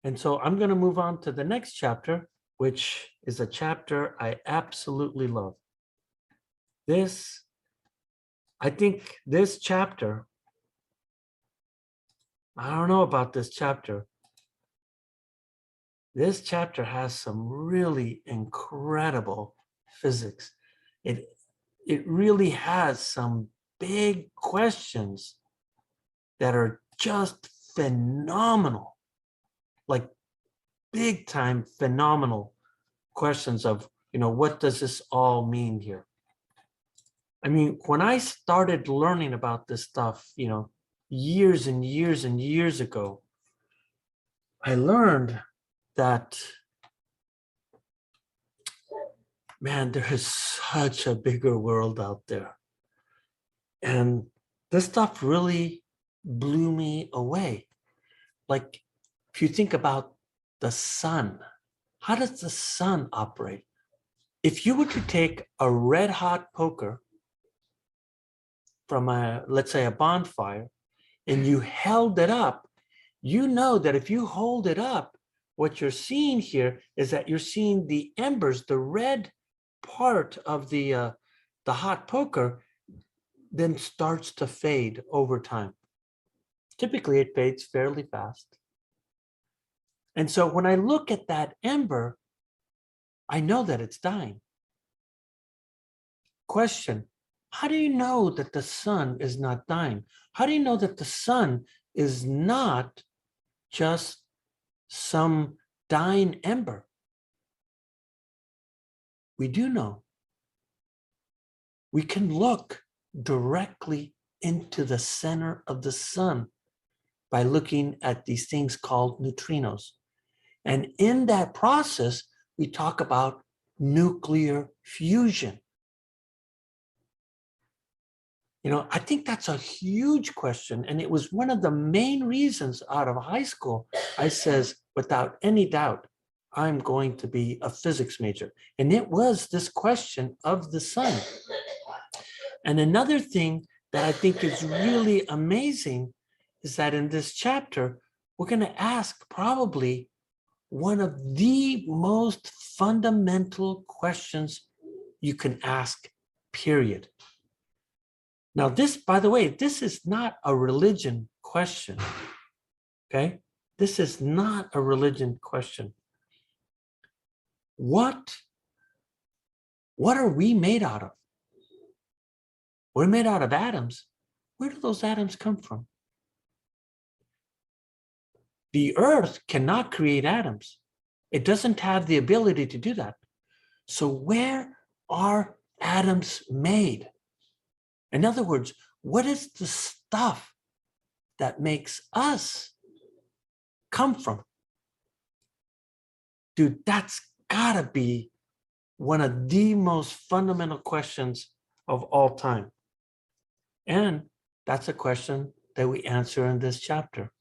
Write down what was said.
And so I'm going to move on to the next chapter, which is a chapter I absolutely love. I think this chapter, I don't know about this chapter. This chapter has some really incredible physics. It really has some big questions that are just phenomenal, like big time phenomenal questions of, what does this all mean here? I mean, when I started learning about this stuff, years and years and years ago, I learned that, man, there is such a bigger world out there. And this stuff really blew me away. Like, if you think about the sun, how does the sun operate? If you were to take a red hot poker from let's say a bonfire, and you held it up, you know that if you hold it up, what you're seeing here is that you're seeing the embers, the red part of the hot poker, then starts to fade over time. Typically, it fades fairly fast. And so when I look at that ember, I know that it's dying. Question, how do you know that the sun is not dying? How do you know that the sun is not just some dying ember? We do know. We can look directly into the center of the sun by looking at these things called neutrinos. And in that process, we talk about nuclear fusion. I think that's a huge question. And it was one of the main reasons out of high school, I says, without any doubt, I'm going to be a physics major. And it was this question of the sun. And another thing that I think is really amazing is that in this chapter, we're going to ask probably one of the most fundamental questions you can ask, period. Now, this, by the way, this is not a religion question, okay? This is not a religion question. What are we made out of? We're made out of atoms. Where do those atoms come from? The earth cannot create atoms. It doesn't have the ability to do that. So where are atoms made? In other words, what is the stuff that makes us come from? Dude, that's gotta be one of the most fundamental questions of all time. And that's a question that we answer in this chapter.